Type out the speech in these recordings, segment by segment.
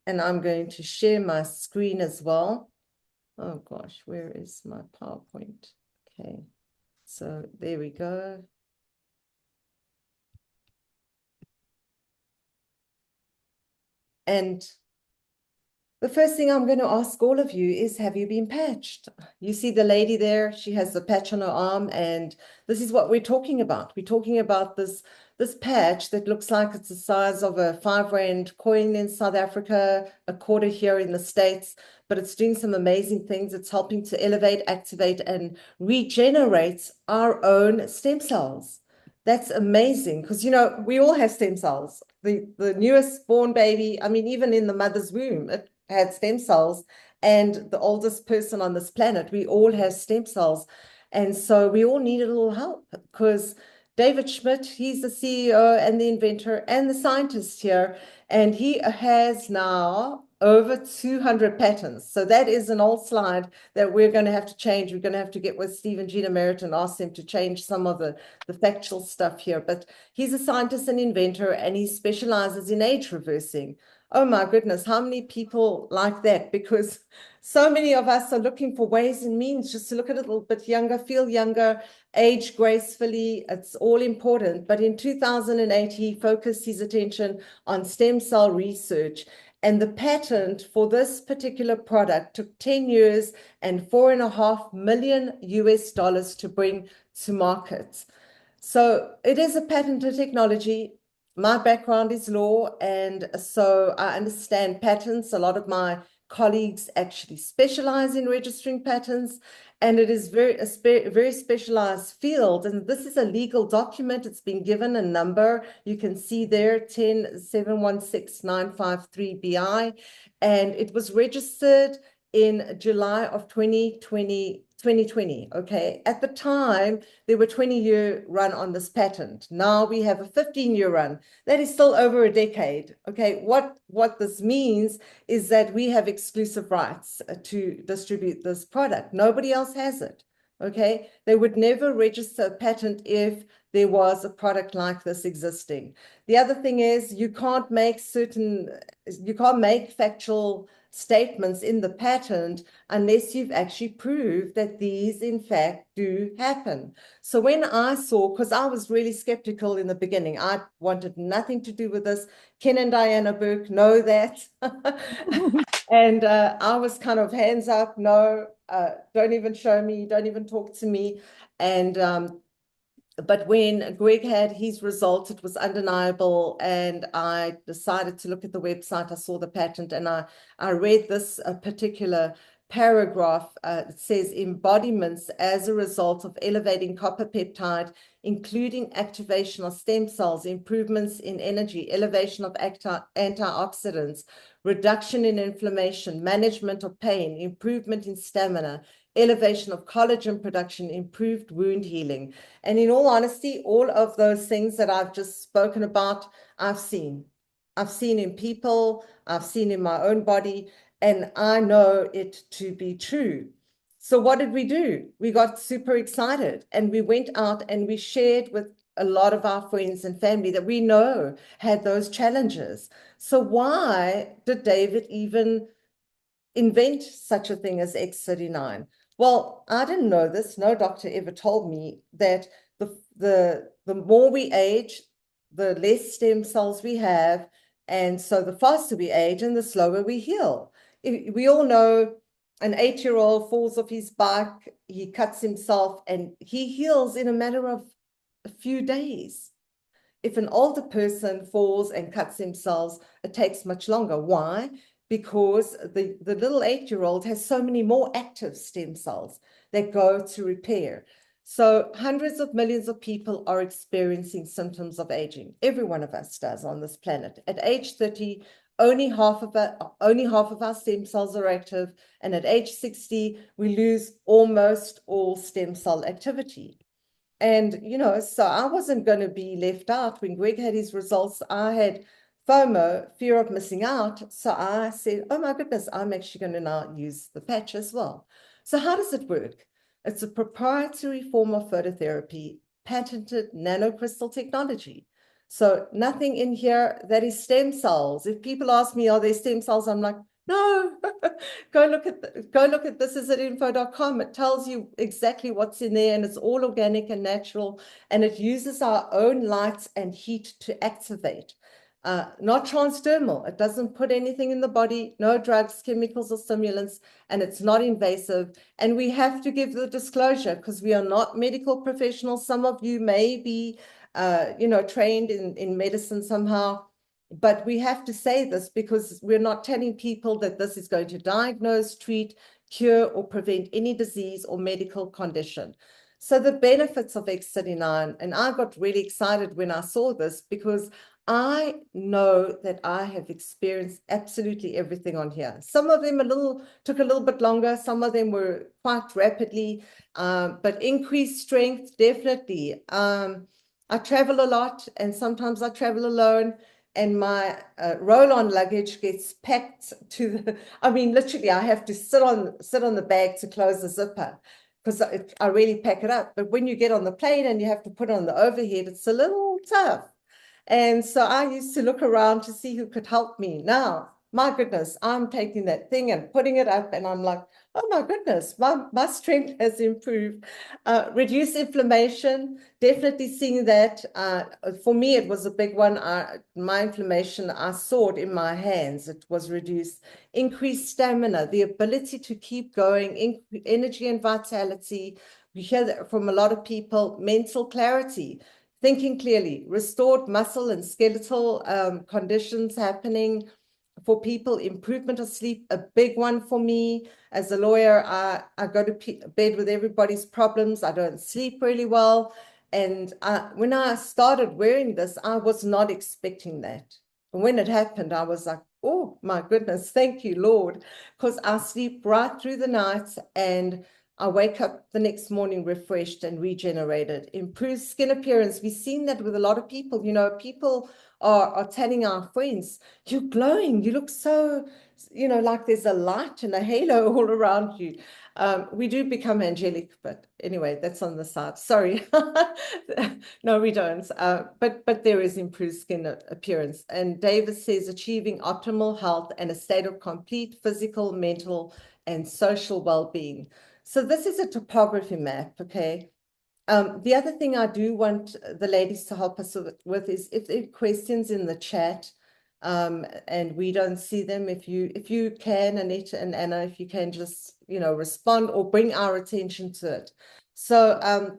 and I'm going to share my screen as well. Oh gosh, where is my PowerPoint? Okay, so there we go. And the first thing I'm going to ask all of you is, have you been patched? You see the lady there, she has the patch on her arm, and this is what we're talking about. We're talking about this patch that looks like it's the size of a 5 Rand coin in South Africa, a quarter here in the States, but it's doing some amazing things. It's helping to elevate, activate, and regenerate our own stem cells. That's amazing because, you know, we all have stem cells. The newest born baby, I mean, even in the mother's womb, it had stem cells, and the oldest person on this planet, we all have stem cells. And so we all need a little help because David Schmidt, he's the CEO and the inventor and the scientist here, and he has now over 200 patents. So that is an old slide that we're going to have to change. We're going to have to get with Stephen Gina Merritt and ask him to change some of the factual stuff here. But he's a scientist and inventor, and he specializes in age reversing. Oh my goodness, how many people like that? Because so many of us are looking for ways and means just to look a little bit younger, feel younger, age gracefully. It's all important. But in 2008, he focused his attention on stem cell research. And the patent for this particular product took 10 years and $4.5 million US to bring to market. So it is a patented technology. My background is law, and so I understand patents. A lot of my colleagues actually specialize in registering patents, and it is a very specialized field. And this is a legal document. It's been given a number. You can see there, 10716-953-BI, and it was registered in July of 2020. Okay. At the time, there were 20-year run on this patent. Now we have a 15-year run. That is still over a decade. Okay. What this means is that we have exclusive rights to distribute this product. Nobody else has it. Okay. They would never register a patent if there was a product like this existing. The other thing is you can't make factual statements in the patent unless you've actually proved that these in fact do happen. So when I saw, because I was really skeptical in the beginning, I wanted nothing to do with this. Ken and Diana Burke know that. And I was kind of hands up, no, don't even show me, don't even talk to me. And but when Greg had his results, it was undeniable. And I decided to look at the website. I saw the patent, and I read this particular paragraph. It says embodiments as a result of elevating copper peptide, including activation of stem cells, improvements in energy, elevation of antioxidants, reduction in inflammation, management of pain, improvement in stamina, elevation of collagen production, improved wound healing. And in all honesty, all of those things that I've just spoken about, I've seen. I've seen in people, I've seen in my own body, and I know it to be true. So what did we do? We got super excited, and we went out and we shared with a lot of our friends and family that we know had those challenges. So why did David even invent such a thing as X39? Well, I didn't know this. No doctor ever told me that the more we age, the less stem cells we have. And so the faster we age and the slower we heal. We all know an 8-year-old falls off his bike, he cuts himself, and he heals in a matter of a few days. If an older person falls and cuts themselves, it takes much longer. Why? Because the little 8-year-old has so many more active stem cells that go to repair. So hundreds of millions of people are experiencing symptoms of aging. Every one of us does on this planet. At age 30, only half of our stem cells are active. And at age 60, we lose almost all stem cell activity. And, you know, so I wasn't going to be left out. When Greg had his results, I had FOMO, fear of missing out. So I said, oh my goodness, I'm actually going to now use the patch as well. So how does it work? It's a proprietary form of phototherapy, patented nanocrystal technology. So nothing in here that is stem cells. If people ask me, are there stem cells? I'm like, no, go look at this is at info.com. It tells you exactly what's in there, and it's all organic and natural, and it uses our own lights and heat to activate. Not transdermal. It doesn't put anything in the body, no drugs, chemicals, or stimulants, and it's not invasive. And we have to give the disclosure because we are not medical professionals. Some of you may be, trained in medicine somehow, but we have to say this because we're not telling people that this is going to diagnose, treat, cure, or prevent any disease or medical condition. So the benefits of X39, and I got really excited when I saw this because I know that I have experienced absolutely everything on here. Some of them took a little bit longer. Some of them were quite rapidly, but increased strength, definitely. I travel a lot, and sometimes I travel alone, and my roll-on luggage gets packed to the, I mean, literally, I have to sit on the bag to close the zipper because I really pack it up. But when you get on the plane and you have to put on the overhead, it's a little tough. And so I used to look around to see who could help me. Now, my goodness, I'm taking that thing and putting it up, and I'm like, oh my goodness, my strength has improved. Reduce inflammation, definitely seeing that. For me, it was a big one. My inflammation, I saw it in my hands. It was reduced. Increased stamina, the ability to keep going, energy and vitality. We hear that from a lot of people. Mental clarity, thinking clearly, restored muscle and skeletal conditions happening for people, improvement of sleep, a big one for me. As a lawyer, I go to bed with everybody's problems. I don't sleep really well. And when I started wearing this, I was not expecting that. And when it happened, I was like, oh my goodness, thank you, Lord, because I sleep right through the night and I wake up the next morning refreshed and regenerated. Improved skin appearance. We've seen that with a lot of people. People are telling our friends, you're glowing. You look so, like there's a light and a halo all around you. We do become angelic, but anyway, that's on the side. Sorry. No, we don't. But there is improved skin appearance. And David says achieving optimal health and a state of complete physical, mental, and social well-being. So this is a topography map, okay? The other thing I do want the ladies to help us with is if there are questions in the chat, and we don't see them, if you can, Anita and Anna, if you can just, respond or bring our attention to it. So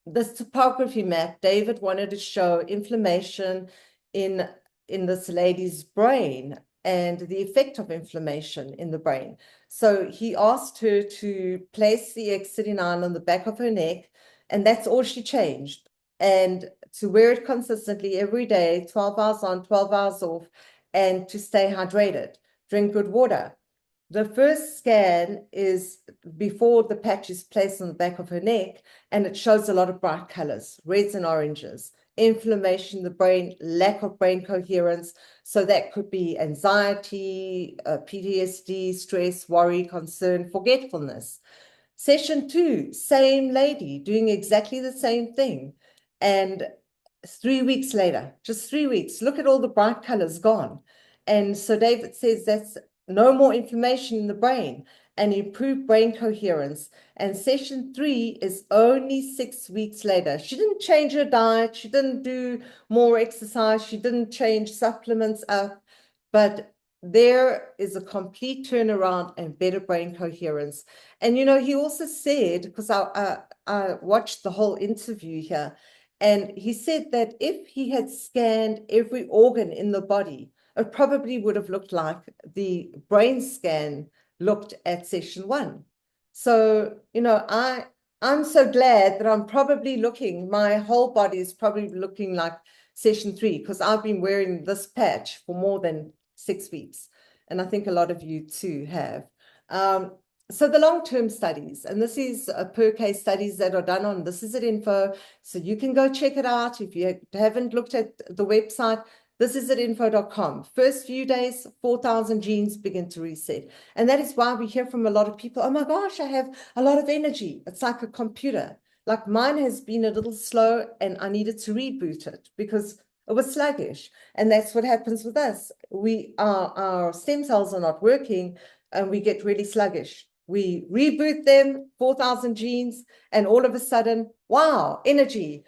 this topography map, David wanted to show inflammation in this lady's brain and the effect of inflammation in the brain. So he asked her to place the X39 on the back of her neck, and that's all she changed. And to wear it consistently every day, 12 hours on, 12 hours off, and to stay hydrated, drink good water. The first scan is before the patch is placed on the back of her neck, and it shows a lot of bright colors, reds and oranges, inflammation in the brain, lack of brain coherence. So that could be anxiety, PTSD, stress, worry, concern, forgetfulness. Session 2, same lady doing exactly the same thing. And 3 weeks later, just 3 weeks, look at all the bright colors gone. And so David says that's no more inflammation in the brain and improved brain coherence. And session 3 is only 6 weeks later. She didn't change her diet. She didn't do more exercise. She didn't change supplements up, but there is a complete turnaround and better brain coherence. And, he also said, because I watched the whole interview here, and he said that if he had scanned every organ in the body, it probably would have looked like the brain scan looked at session 1. So, I'm so glad that I'm probably my whole body is probably looking like session 3, because I've been wearing this patch for more than 6 weeks. And I think a lot of you too have. So the long-term studies, and this is per case studies that are done on This Is It Info. So you can go check it out. If you haven't looked at the website, thisisatinfo.com. First few days, 4,000 genes begin to reset. And that is why we hear from a lot of people, oh my gosh, I have a lot of energy. It's like a computer. Like mine has been a little slow and I needed to reboot it because It was sluggish. And that's what happens with us. Our stem cells are not working and we get really sluggish. We reboot them, 4,000 genes, and all of a sudden, wow, energy.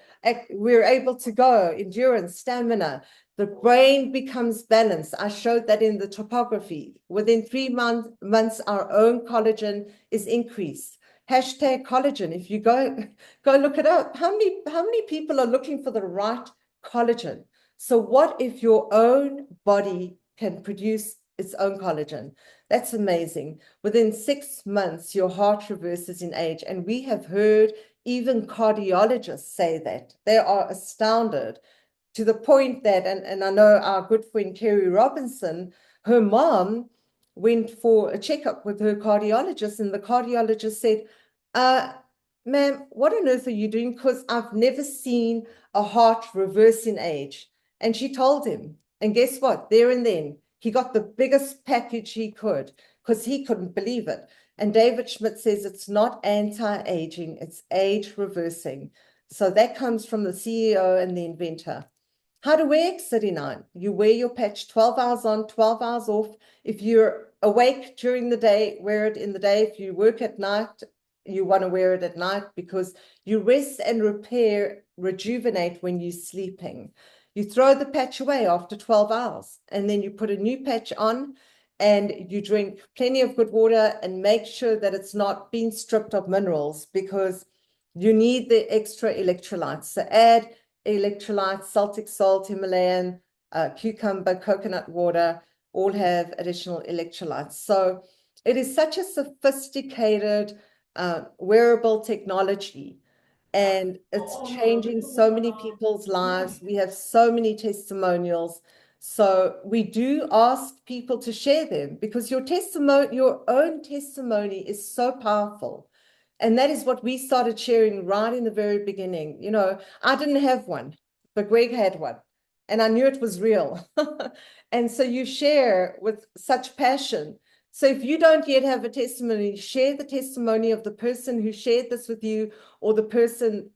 We're able to go, endurance, stamina. The brain becomes balanced. I showed that in the topography. Within 3 months, our own collagen is increased. Hashtag collagen. If you go look it up. How many people are looking for the right collagen? So what if your own body can produce its own collagen? That's amazing. Within 6 months, your heart reverses in age. And we have heard even cardiologists say that. They are astounded to the point that, and I know our good friend Kerry Robinson, her mom went for a checkup with her cardiologist, and the cardiologist said, ma'am, what on earth are you doing? Because I've never seen a heart reverse in age. And she told him, and guess what? There and then, he got the biggest package he could because he couldn't believe it. And David Schmidt says it's not anti-aging, it's age reversing. So that comes from the CEO and the inventor. How to wear X39. You wear your patch 12 hours on, 12 hours off. If you're awake during the day, wear it in the day. If you work at night, you want to wear it at night because you rest and rejuvenate when you're sleeping. You throw the patch away after 12 hours and then you put a new patch on and you drink plenty of good water and make sure that it's not being stripped of minerals because you need the extra electrolytes. So add electrolytes, Celtic salt, Himalayan, cucumber, coconut water, all have additional electrolytes. So it is such a sophisticated wearable technology, and it's changing so many people's lives. We have so many testimonials. So we do ask people to share them because your own testimony is so powerful. And that is what we started sharing right in the very beginning. You know, I didn't have one, but Greg had one, and I knew it was real. And so you share with such passion. So if you don't yet have a testimony, share the testimony of the person who shared this with you or the person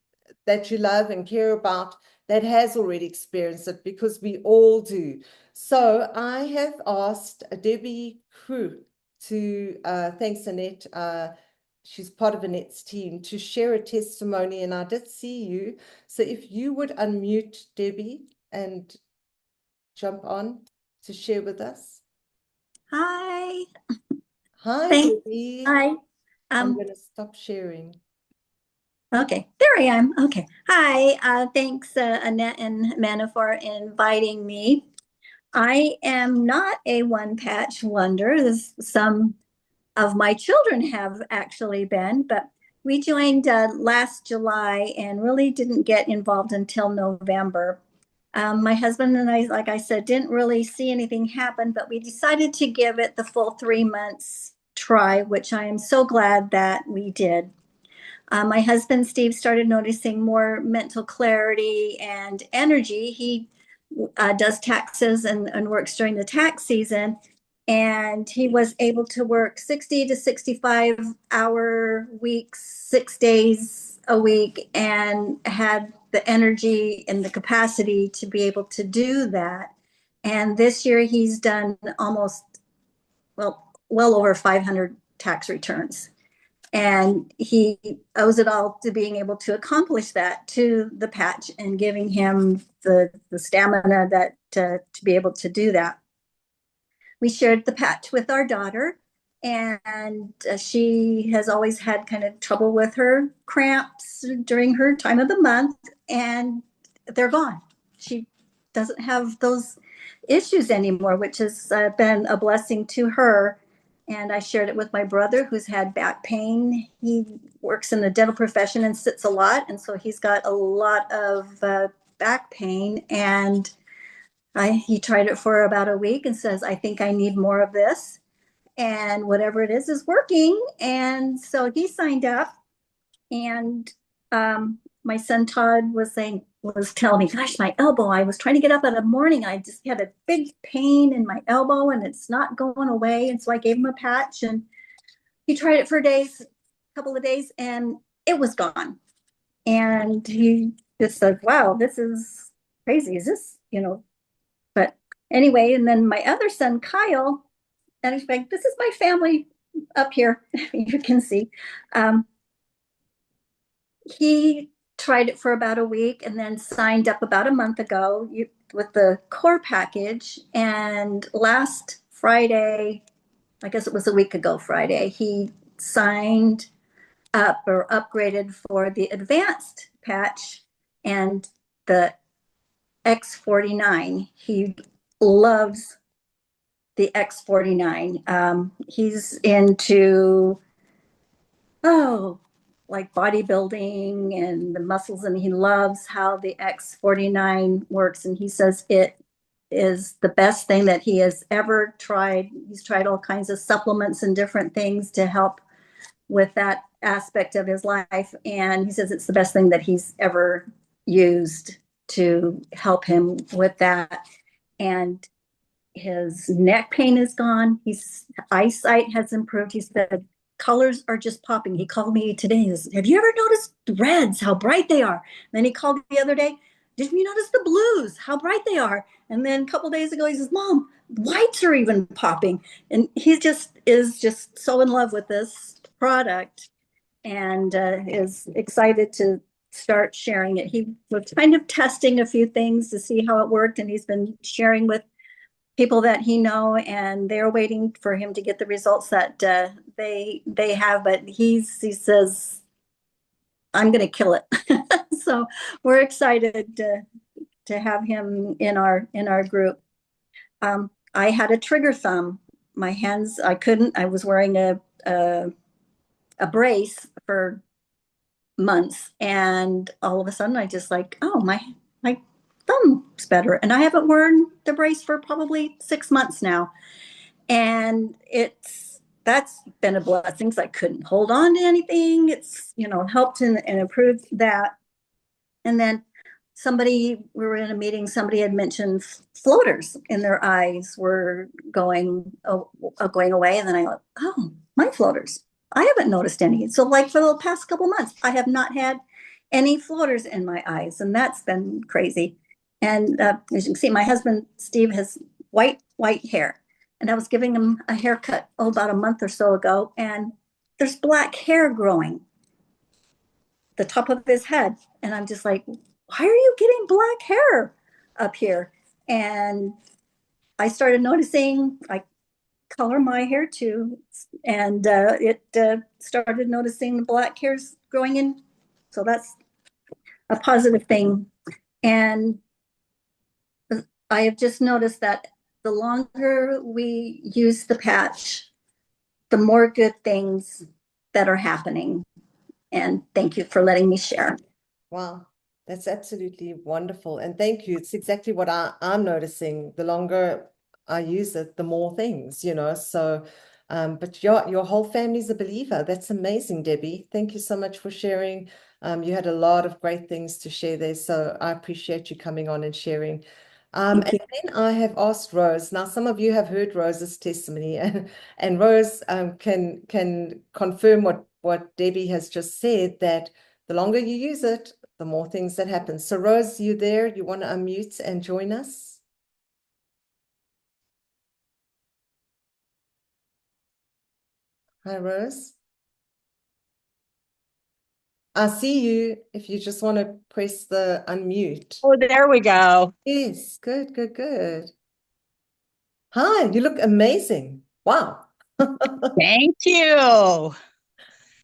that you love and care about that has already experienced it, because we all do. So I have asked Debbie Crew to, thanks Annette, she's part of Annette's team, to share a testimony, and I did see you. So if you would unmute Debbie and jump on to share with us. Hi. Hi, Thanks. Debbie. Hi. I'm going to stop sharing. Okay, there I am. Okay. Hi. Thanks, Annette and Mena, for inviting me. I am not a one-patch wonder. Some of my children have actually been, but we joined last July and really didn't get involved until November. My husband and I, like I said, didn't really see anything happen, but we decided to give it the full 3 months try, which I am so glad that we did. My husband, Steve, started noticing more mental clarity and energy. He does taxes and works during the tax season. And he was able to work 60 to 65-hour weeks, 6 days a week, and had the energy and the capacity to be able to do that. And this year he's done almost, well over 500 tax returns. And he owes it all to being able to accomplish that, to the patch and giving him the stamina that to be able to do that. We shared the patch with our daughter, and she has always had kind of trouble with her cramps during her time of the month, and they're gone. She doesn't have those issues anymore, which has been a blessing to her. And I shared it with my brother, who's had back pain. He works in the dental profession and sits a lot, and so he's got a lot of back pain. And he tried it for about a week and says, I think I need more of this. And whatever it is working. And so he signed up. And my son Todd was telling me, gosh, my elbow, I was trying to get up in the morning. I just had a big pain in my elbow and it's not going away. And so I gave him a patch and he tried it for a couple of days, and it was gone. And he just said, wow, this is crazy. Is this you know, but anyway, and then my other son, Kyle, and he's like, this is my family up here. You can see. Um, he tried it for about a week and then signed up about a month ago with the core package. And last Friday, I guess it was a week ago Friday, he signed up or upgraded for the advanced patch and the X39. He loves the X39. He's into, oh, like bodybuilding and the muscles, and he loves how the X39 works. And he says it is the best thing that he has ever tried. He's tried all kinds of supplements and different things to help with that aspect of his life. And he says it's the best thing that he's ever used to help him with that. And his neck pain is gone. His eyesight has improved. He said colors are just popping. He called me today. He says, have you ever noticed reds, how bright they are? And then he called the other day. Did you notice the blues, how bright they are? And then a couple days ago, he says, Mom, whites are even popping. And he just is just so in love with this product and is excited to start sharing it. He was kind of testing a few things to see how it worked, and he's been sharing with people that he know, and they're waiting for him to get the results that they have. But he says, I'm going to kill it. So we're excited to have him in our group. I had a trigger thumb. My hands, I couldn't. I was wearing a brace for months, and all of a sudden, I just like, oh, my thumb's better, and I haven't worn the brace for probably 6 months now, and that's been a blessing. I couldn't hold on to anything. It's helped and improved that. And then we were in a meeting, somebody had mentioned floaters in their eyes were going away. And then I thought, oh, my floaters, I haven't noticed any. So like for the past couple months, I have not had any floaters in my eyes. And that's been crazy. And as you can see, my husband, Steve, has white hair. And I was giving him a haircut, about a month or so ago. And there's black hair growing the top of his head. And I'm just like, why are you getting black hair up here? And I started noticing, I color my hair too. And it started noticing the black hairs growing in. So that's a positive thing. And I have just noticed that the longer we use the patch, the more good things that are happening. And thank you for letting me share. Wow, that's absolutely wonderful. And thank you. It's exactly what I'm noticing. The longer I use it, the more things, So, but your whole family's a believer. That's amazing, Debbie. Thank you so much for sharing. You had a lot of great things to share there. So I appreciate you coming on and sharing. And then I have asked Rose. Now, some of you have heard Rose's testimony, and Rose can confirm what Debbie has just said, that the longer you use it, the more things that happen. So Rose, you there? You want to unmute and join us? Hi, Rose. I see you if you just want to press the unmute. Oh, there we go. Yes, good, good, good. Hi, you look amazing. Wow. Thank you.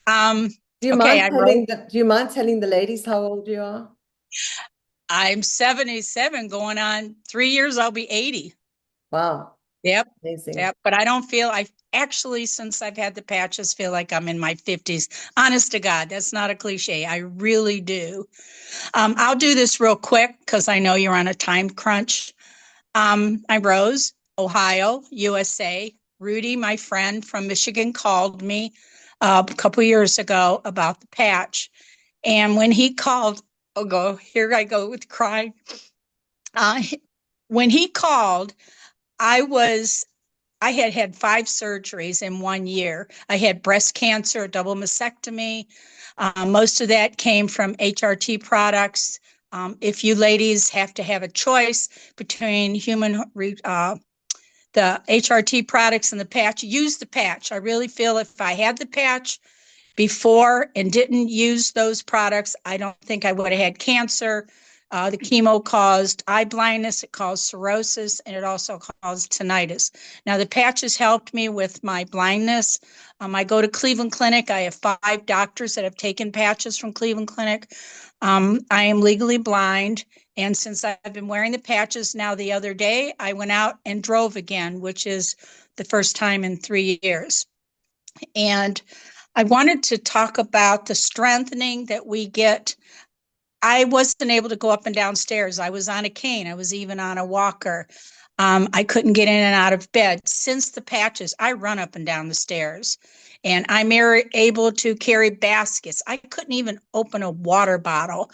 Do you mind telling the ladies how old you are? I'm 77, going on 3 years, I'll be 80. Wow. Yep. Amazing. Yep. But I actually, since I've had the patches, feel like I'm in my 50s. Honest to God, that's not a cliche. I really do. I'll do this real quick because I know you're on a time crunch. I'm Rose, Ohio, USA. Rudy, my friend from Michigan, called me a couple years ago about the patch. And when he called, here I go with crying. When he called, I had 5 surgeries in 1 year. I had breast cancer, a double mastectomy. Most of that came from HRT products. If you ladies have to have a choice between the HRT products and the patch, use the patch. I really feel if I had the patch before and didn't use those products, I don't think I would have had cancer. The chemo caused eye blindness, it caused cirrhosis, and it also caused tinnitus. Now, the patches helped me with my blindness. I go to Cleveland Clinic. I have 5 doctors that have taken patches from Cleveland Clinic. I am legally blind. And since I've been wearing the patches now, the other day, I went out and drove again, which is the first time in 3 years. And I wanted to talk about the strengthening that we get. I wasn't able to go up and down stairs. I was on a cane. I was even on a walker. I couldn't get in and out of bed. Since the patches, I run up and down the stairs, and I'm able to carry baskets. I couldn't even open a water bottle.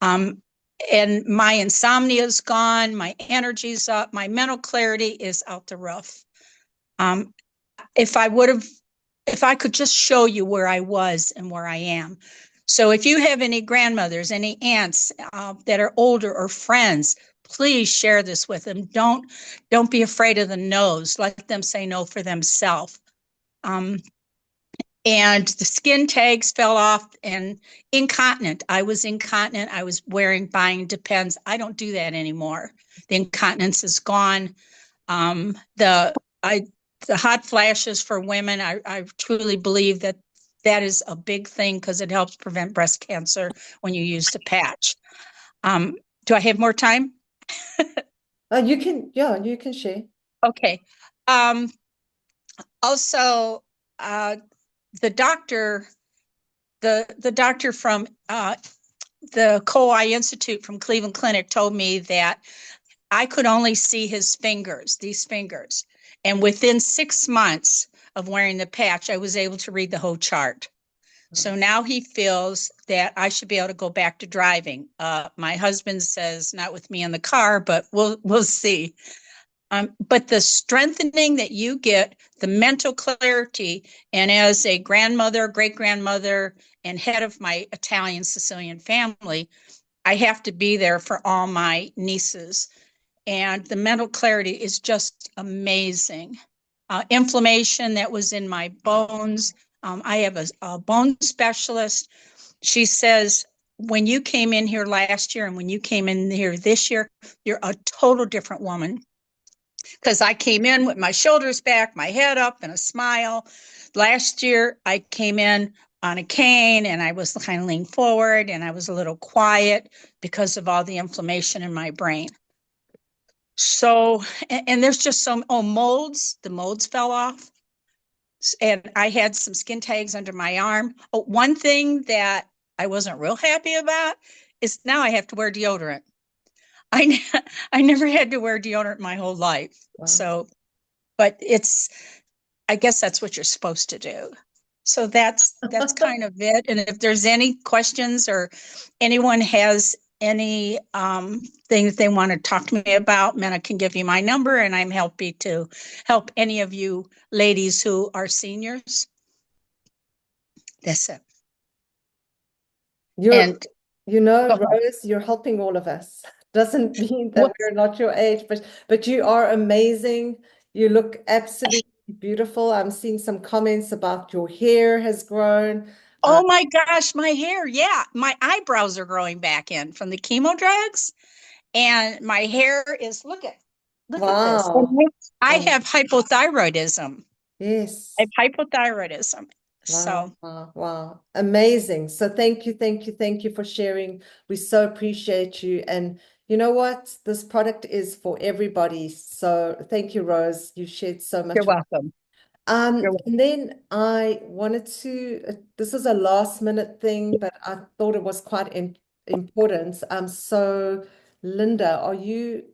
And my insomnia is gone. My energy's up. My mental clarity is out the roof. If I could just show you where I was and where I am. So if you have any grandmothers, any aunts that are older or friends, please share this with them. Don't be afraid of the no's. Let them say no for themselves. And the skin tags fell off, and incontinent. I was incontinent. I was buying Depends. I don't do that anymore. The incontinence is gone. The hot flashes for women, I truly believe that is a big thing because it helps prevent breast cancer when you use the patch. Do I have more time? You can share. Okay. Also, the doctor from the Co-I Institute from Cleveland Clinic told me that I could only see his fingers, these fingers. And within 6 months of wearing the patch, I was able to read the whole chart. So now he feels that I should be able to go back to driving. My husband says not with me in the car, but we'll see. But the strengthening that you get, the mental clarity, and as a grandmother, great-grandmother, and head of my Italian Sicilian family, I have to be there for all my nieces. And the mental clarity is just amazing. Inflammation that was in my bones. I have a bone specialist. She says, when you came in here last year and when you came in here this year, you're a total different woman. Because I came in with my shoulders back, my head up, and a smile. Last year, I came in on a cane and I was kind of leaned forward and I was a little quiet because of all the inflammation in my brain. So, and there's just some, molds, the molds fell off. And I had some skin tags under my arm. Oh, one thing that I wasn't real happy about is now I have to wear deodorant. I never had to wear deodorant my whole life. Wow. So, but I guess that's what you're supposed to do. So that's kind of it. And if there's any questions or anyone has any things they want to talk to me about, Mena can give you my number, and I'm happy to help any of you ladies who are seniors. That's it. Rose, you're helping all of us. Doesn't mean that we're not your age, but you are amazing. You look absolutely beautiful. I'm seeing some comments about your hair has grown. Oh my gosh, my hair. Yeah, my eyebrows are growing back in from the chemo drugs. And my hair is, look at this. I have hypothyroidism. Yes. I have hypothyroidism. Wow, So wow. Amazing. So thank you for sharing. We so appreciate you. And you know what? This product is for everybody. So thank you, Rose. You shared so much. You're welcome. And then I wanted to, this is a last minute thing, but I thought it was quite important. So Linda, are you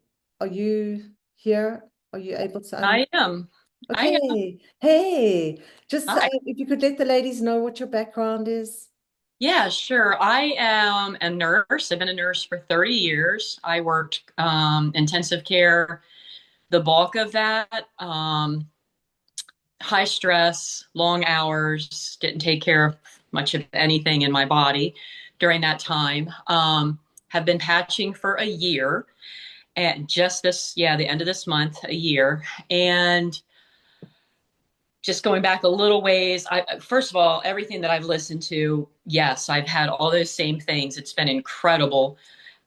here? Are you able to? I am. Okay. Hey, just Hi. if you could let the ladies know what your background is. Yeah, sure. I am a nurse. I've been a nurse for 30 years. I worked intensive care, the bulk of that, high stress, long hours, didn't take care of much of anything in my body during that time. have been patching for a year, and just the end of this month, a year. And just going back a little ways, first of all, everything that I've listened to, yes, I've had all those same things. It's been incredible.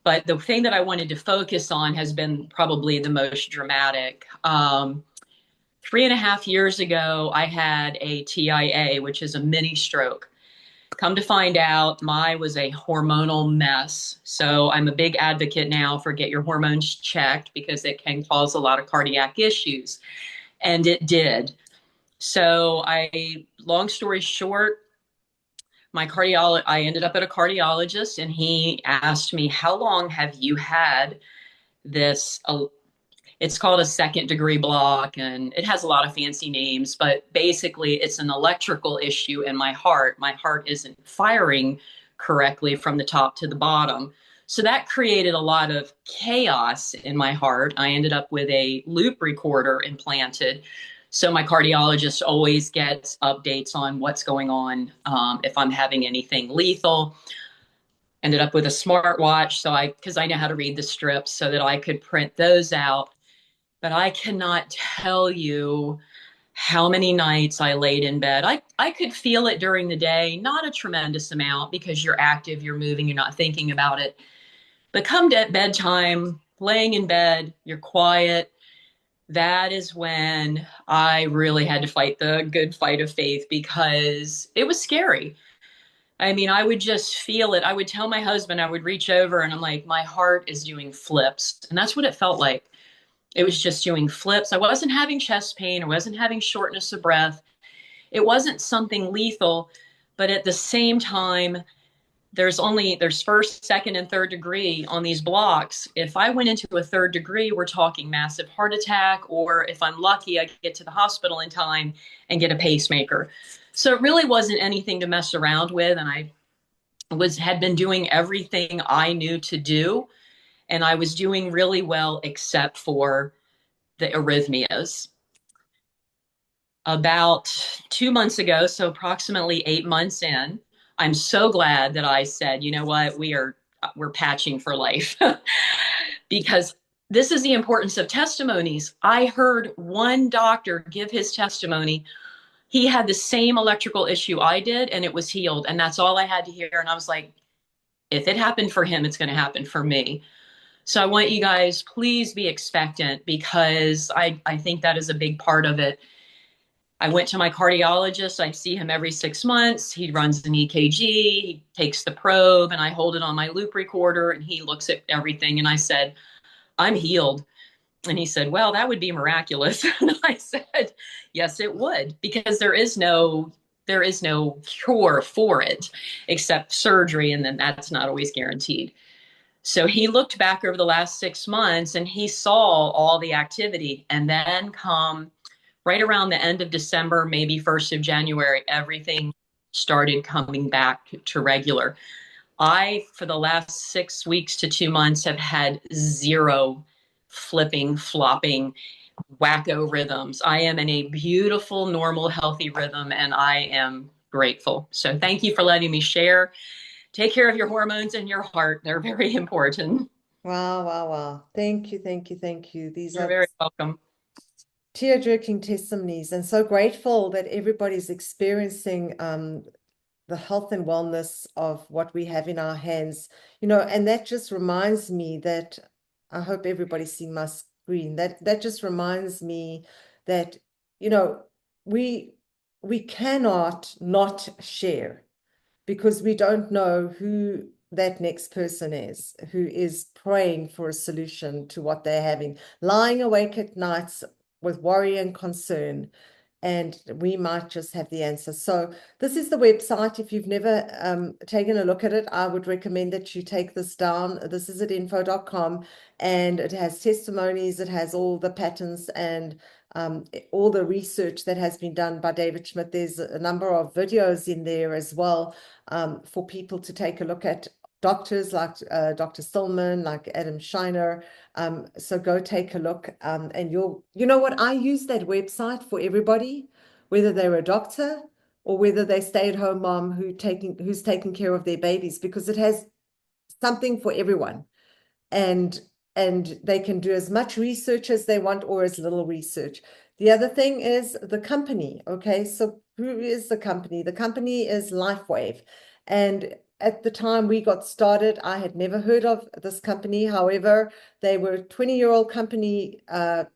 But the thing that I wanted to focus on has been probably the most dramatic. 3.5 years ago, I had a TIA, which is a mini stroke. Come to find out, mine was a hormonal mess. So I'm a big advocate now for get your hormones checked because it can cause a lot of cardiac issues. And it did. So long story short, I ended up at a cardiologist, and he asked me, how long have you had this? It's called a second degree block, and it has a lot of fancy names, but basically it's an electrical issue in my heart. My heart isn't firing correctly from the top to the bottom. So that created a lot of chaos in my heart. I ended up with a loop recorder implanted. So my cardiologist always gets updates on what's going on, if I'm having anything lethal. Ended up with a smartwatch, because I know how to read the strips so that I could print those out. But I cannot tell you how many nights I laid in bed. I could feel it during the day, not a tremendous amount because you're active, you're moving, you're not thinking about it. But come to bedtime, laying in bed, you're quiet. That is when I really had to fight the good fight of faith because it was scary. I mean, I would just feel it. I would tell my husband, I would reach over and I'm like, my heart is doing flips. And that's what it felt like. It was just doing flips. I wasn't having chest pain. I wasn't having shortness of breath. It wasn't something lethal, but at the same time, there's first, second, and third degree on these blocks. If I went into a third degree, we're talking massive heart attack, or if I'm lucky, I get to the hospital in time and get a pacemaker. So it really wasn't anything to mess around with. And I had been doing everything I knew to do. And I was doing really well, except for the arrhythmias. About 2 months ago, so approximately 8 months in, I'm so glad that I said, you know what, we're patching for life. Because this is the importance of testimonies. I heard one doctor give his testimony. He had the same electrical issue I did, and it was healed. And that's all I had to hear. And I was like, if it happened for him, it's going to happen for me. So I want you guys, please be expectant, because I think that is a big part of it. I went to my cardiologist. I see him every 6 months. He runs an EKG. He takes the probe, and I hold it on my loop recorder, and he looks at everything. And I said, I'm healed. And he said, well, that would be miraculous. And I said, yes, it would, because there is no cure for it except surgery. And then that's not always guaranteed. So he looked back over the last 6 months and he saw all the activity. And then come right around the end of December, maybe 1st of January, everything started coming back to regular. For the last 6 weeks to 2 months, have had zero flipping, flopping, wacko rhythms. I am in a beautiful, normal, healthy rhythm, and I am grateful. So thank you for letting me share. Take care of your hormones and your heart. They're very important. Wow, wow, wow. Thank you, thank you, thank you. You're very welcome. Tear-jerking testimonies, and so grateful that everybody's experiencing the health and wellness of what we have in our hands, and that just reminds me that I hope everybody's seen my screen. That just reminds me that, we cannot not share, because we don't know who that next person is who is praying for a solution to what they're having, lying awake at nights with worry and concern, and we might just have the answer. So this is the website. If you've never taken a look at it, I would recommend that you take this down. This is at info.com, and it has testimonies, it has all the patterns, and all the research that has been done by David Schmidt. There's a number of videos in there as well, for people to take a look at. Doctors like Dr. Stillman, like Adam Shiner. So go take a look, and you know what? I use that website for everybody, whether they're a doctor or whether they stay-at-home mom who's taking care of their babies, because it has something for everyone. And they can do as much research as they want or as little research. The other thing is the company. Okay, so who is the company? The company is LifeWave. And at the time we got started, I had never heard of this company. However, they were a 20-year-old company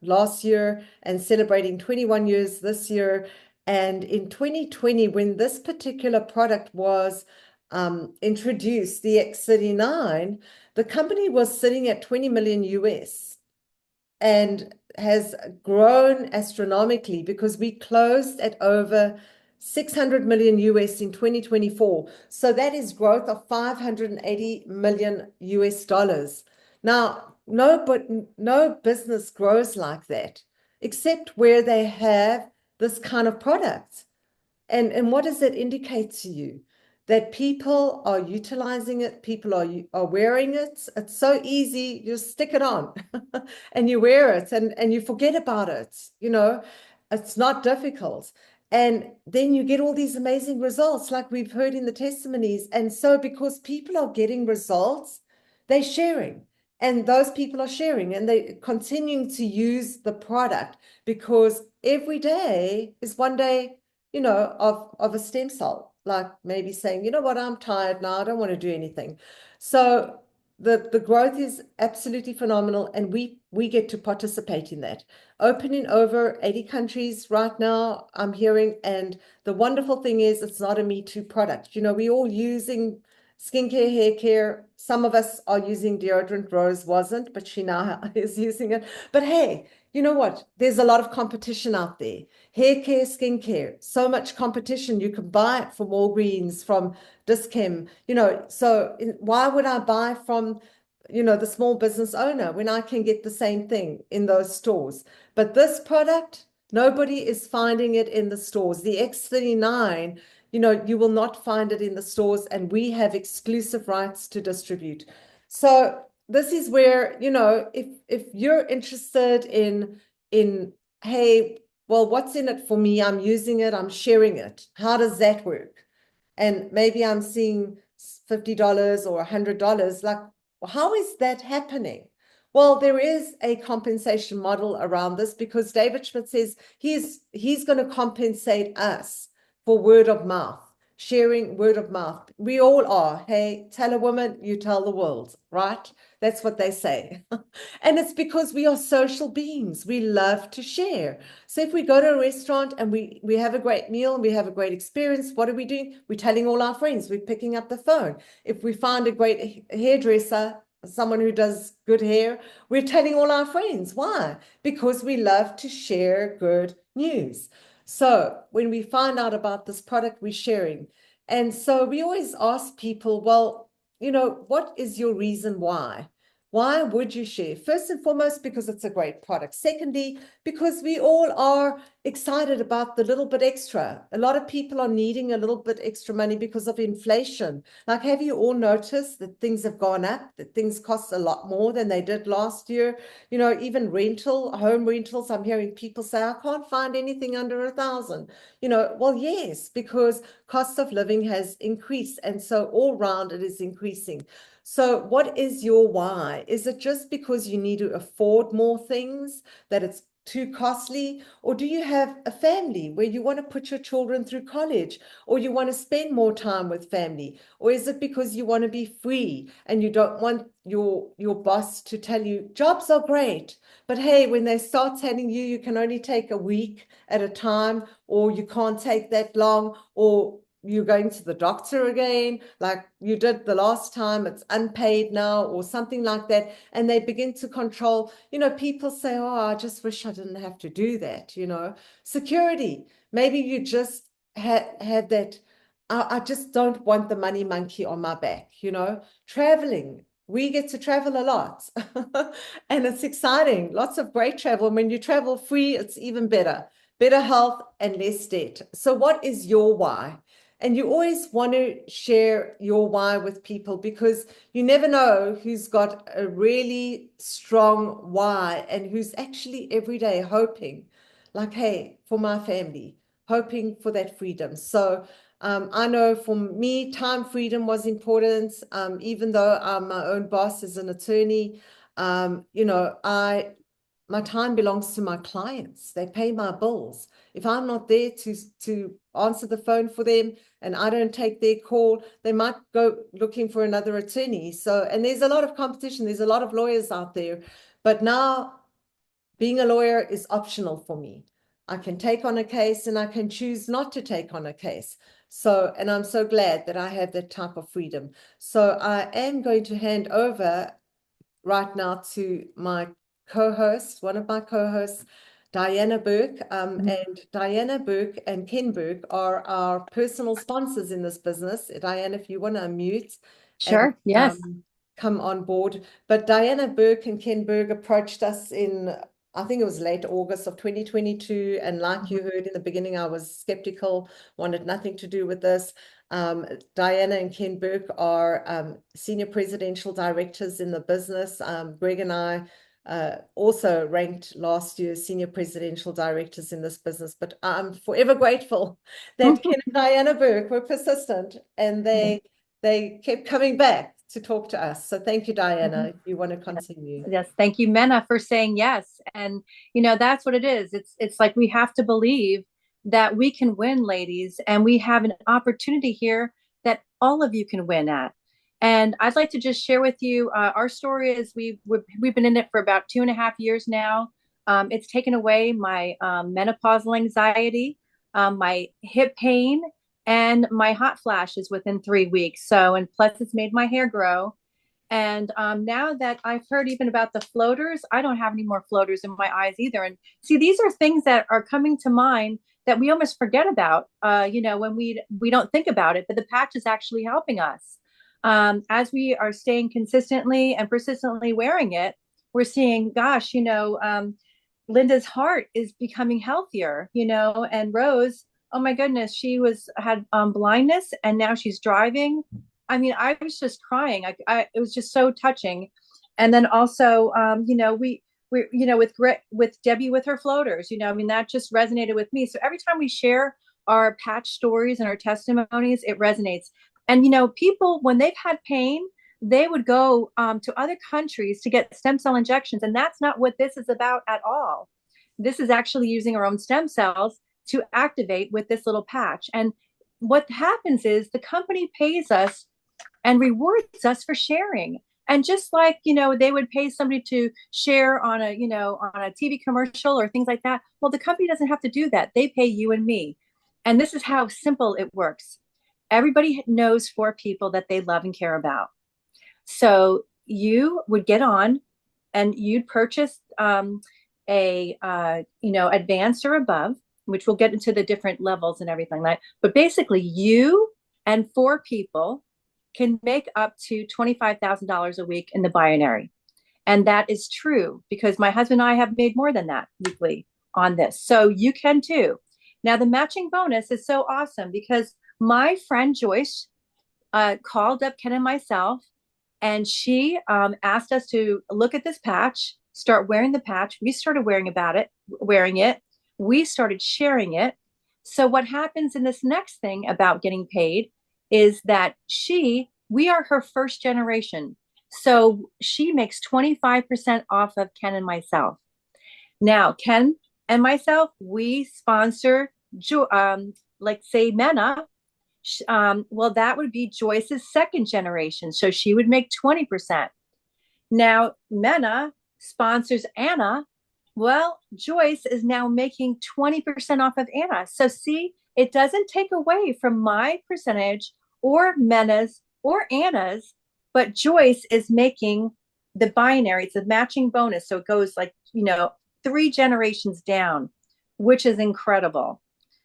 last year and celebrating 21 years this year. And in 2020, when this particular product was introduced, the X39, the company was sitting at 20 million US and has grown astronomically because we closed at over 600 million US in 2024. So that is growth of 580 million US dollars. Now, no business grows like that, except where they have this kind of product. And what does that indicate to you? That people are utilizing it, people are wearing it. It's so easy, you stick it on and you wear it and you forget about it. You know, it's not difficult. And then you get all these amazing results, like we've heard in the testimonies. And so because people are getting results, they're sharing. And those people are sharing and they're continuing to use the product because every day is one day, you know, of a stem cell, like maybe saying, you know what, I'm tired now, I don't want to do anything. So the growth is absolutely phenomenal, and we get to participate in that. Open in over 80 countries right now, I'm hearing, and the wonderful thing is it's not a Me Too product. You know, we're all using skincare, hair care. Some of us are using deodorant. Rose wasn't, but she now is using it. But hey, you know what? There's a lot of competition out there. Hair care, skincare, so much competition. You can buy it from Walgreens, from Dischem, you know. So why would I buy from, you know, the small business owner when I can get the same thing in those stores? But this product, nobody is finding it in the stores. The X39, you know, you will not find it in the stores, and we have exclusive rights to distribute. So this is where, you know, if you're interested in hey, well, what's in it for me? I'm using it, I'm sharing it. How does that work? And maybe I'm seeing $50 or $100. Like, how is that happening? Well, there is a compensation model around this because David Schmidt says he's going to compensate us for word of mouth, sharing word of mouth. We all are. Hey, tell a woman, you tell the world, right? That's what they say. And it's because we are social beings. We love to share. So if we go to a restaurant and we have a great meal and we have a great experience, what are we doing? We're telling all our friends. We're picking up the phone. If we find a great hairdresser, someone who does good hair, we're telling all our friends. Why? Because we love to share good news. So when we find out about this product, we're sharing. And so we always ask people, well, you know, what is your reason why? Why would you share? First and foremost, because it's a great product. Secondly, because we all are excited about the little bit extra. A lot of people are needing a little bit extra money because of inflation. Like, have you all noticed that things have gone up, that things cost a lot more than they did last year? You know, even home rentals, I'm hearing people say, I can't find anything under 1,000. You know, well, yes, because cost of living has increased. And so all round it is increasing. So what is your why? Is it just because you need to afford more things, that it's too costly? Or do you have a family where you want to put your children through college, or you want to spend more time with family? Or is it because you want to be free and you don't want your boss to tell you jobs are great, but hey, when they start telling you can only take a week at a time, or you can't take that long, or you're going to the doctor again, like you did the last time, it's unpaid now, or something like that. And they begin to control, you know, people say, oh, I just wish I didn't have to do that, you know. Security, maybe you just had that, I just don't want the money monkey on my back, you know. Traveling, we get to travel a lot and it's exciting, lots of great travel. And when you travel free, it's even better health and less debt. So what is your why? And you always want to share your why with people, because you never know who's got a really strong why and who's actually every day hoping, like, hey, for my family, hoping for that freedom. So I know for me, time freedom was important. Even though I'm my own boss as an attorney, you know, my time belongs to my clients. They pay my bills. If I'm not there to answer the phone for them and I don't take their call, they might go looking for another attorney. So, and there's a lot of competition. There's a lot of lawyers out there. But now being a lawyer is optional for me. I can take on a case and I can choose not to take on a case. So, and I'm so glad that I have that type of freedom. So I am going to hand over right now to my co-host, one of my co-hosts, Diana Burke. And Diana Burke and Ken Burke are our personal sponsors in this business. Diana, if you want to unmute. Sure, and, yes. come on board. But Diana Burke and Ken Burke approached us in, I think it was late August of 2022. And like you heard in the beginning, I was skeptical, wanted nothing to do with this. Diana and Ken Burke are senior presidential directors in the business. Greg and I also ranked last year senior presidential directors in this business, but I'm forever grateful that Ken and Diana Burke were persistent and they kept coming back to talk to us. So thank you, Diana, if you want to continue. Yes, thank you, Mena, for saying yes. And you know, that's what it is. It's like we have to believe that we can win, ladies, and we have an opportunity here that all of you can win at. And I'd like to just share with you our story is we've been in it for about 2.5 years now. It's taken away my menopausal anxiety, my hip pain, and my hot flashes within 3 weeks. So, and plus it's made my hair grow. And now that I've heard even about the floaters, I don't have any more floaters in my eyes either. And see, these are things that are coming to mind that we almost forget about, you know, when we don't think about it, but the patch is actually helping us. As we are staying consistently and persistently wearing it, we're seeing, gosh, you know, Linda's heart is becoming healthier, you know, and Rose, oh my goodness, she had blindness and now she's driving. I mean, I was just crying. It was just so touching. And then also, you know, we, you know, with Debbie, with her floaters, you know, I mean, that just resonated with me. So every time we share our patch stories and our testimonies, it resonates. And, you know, people, when they've had pain, they would go to other countries to get stem cell injections. And that's not what this is about at all. This is actually using our own stem cells to activate with this little patch. And what happens is the company pays us and rewards us for sharing. And just like, you know, they would pay somebody to share on a, you know, on a TV commercial or things like that. Well, the company doesn't have to do that. They pay you and me. And this is how simple it works. Everybody knows 4 people that they love and care about. So you would get on and you'd purchase you know, advanced or above, which we'll get into the different levels and everything like that. But basically you and 4 people can make up to $25,000 a week in the binary. And that is true because my husband and I have made more than that weekly on this. So you can too. Now the matching bonus is so awesome because my friend Joyce called up Ken and myself and she asked us to look at this patch, start wearing the patch. We started wearing it. We started sharing it. So what happens in this next thing about getting paid is that we are her first generation. So she makes 25% off of Ken and myself. Now, Ken and myself, we sponsor, like say Mena. Well, that would be Joyce's second generation. So she would make 20%. Now, Mena sponsors Anna. Well, Joyce is now making 20% off of Anna. So see, it doesn't take away from my percentage or Mena's or Anna's, but Joyce is making the binary. It's a matching bonus. So it goes like, you know, 3 generations down, which is incredible.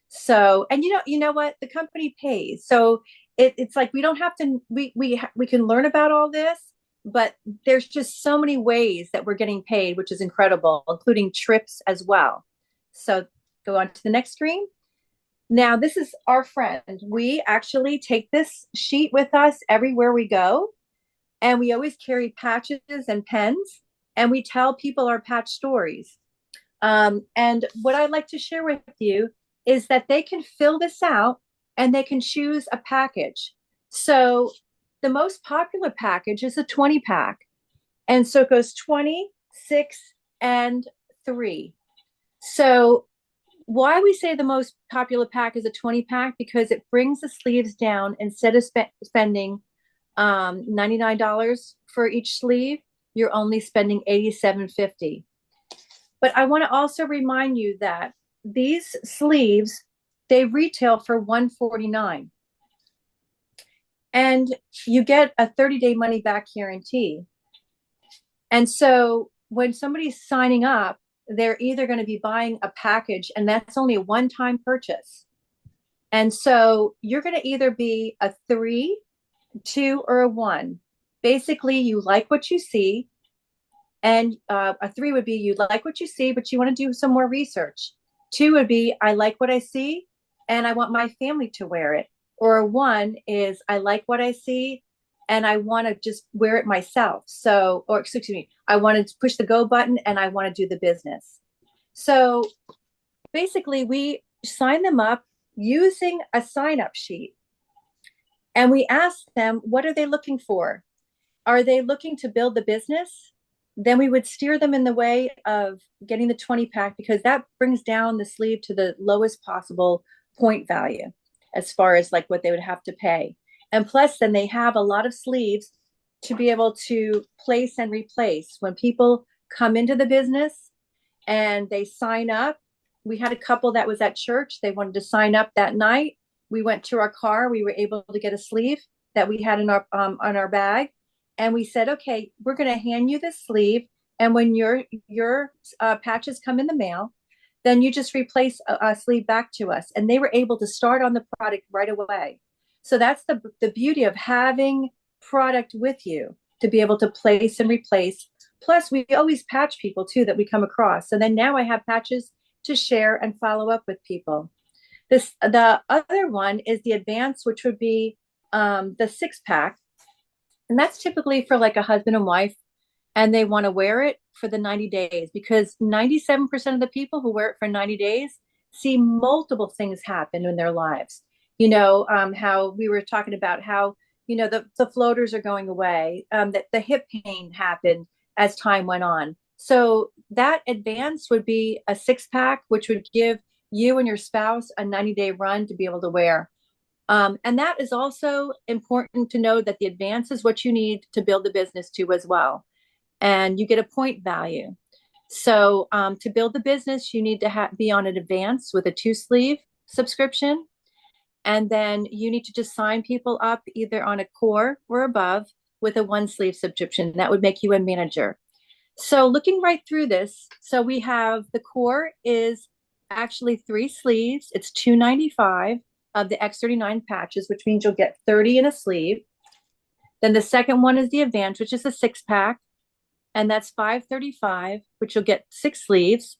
So, and you know what? The company pays. So it's like, we don't have to, we can learn about all this, but there's just so many ways that we're getting paid, which is incredible, including trips as well. So go on to the next screen. Now, this is our friend. We actually take this sheet with us everywhere we go. And we always carry patches and pens. And we tell people our patch stories. And what I'd like to share with you is that they can fill this out and they can choose a package. So the most popular package is a 20 pack. And so it goes 20, 6, and 3. So why we say the most popular pack is a 20 pack, because it brings the sleeves down. Instead of spending $99 for each sleeve, you're only spending $87.50. But I want to also remind you that these sleeves, they retail for $149, and you get a 30-day money back guarantee. And so when somebody's signing up, they're either going to be buying a package, and that's only a one-time purchase. And so you're going to either be a 3, 2, or a 1. Basically, you like what you see. And a 3 would be you like what you see, but you want to do some more research. 2 would be I like what I see, and I want my family to wear it. Or a 1 is I like what I see, and I want to just wear it myself. So, or excuse me, I want to push the go button, and I want to do the business. So basically, we sign them up using a sign-up sheet. And we ask them, what are they looking for? Are they looking to build the business? Then we would steer them in the way of getting the 20 pack, because that brings down the sleeve to the lowest possible point value as far as like what they would have to pay. And plus, then they have a lot of sleeves to be able to place and replace. When people come into the business and they sign up, we had a couple that was at church. They wanted to sign up that night. We went to our car. We were able to get a sleeve that we had in our on our bag. And we said, okay, we're going to hand you this sleeve. And when your patches come in the mail, then you just replace a sleeve back to us. And they were able to start on the product right away. So that's the beauty of having product with you, to be able to place and replace. Plus, we always patch people too that we come across. So then now I have patches to share and follow up with people. The other one is the advanced, which would be the 6-pack. And that's typically for like a husband and wife, and they want to wear it for the 90 days, because 97% of the people who wear it for 90 days see multiple things happen in their lives. You know, how we were talking about how, you know, the floaters are going away, that the hip pain happened as time went on. So that advance would be a 6-pack, which would give you and your spouse a 90-day run to be able to wear. And that is also important to know, that the advance is what you need to build the business to as well. And you get a point value. So to build the business, you need to be on an advance with a 2-sleeve subscription. And then you need to just sign people up either on a core or above with a 1-sleeve subscription. That would make you a manager. So looking right through this, so we have the core is actually 3 sleeves. It's $295 of the X39 patches, which means you'll get 30 in a sleeve. Then the second one is the Advance, which is a 6-pack, and that's $535, which you'll get 6 sleeves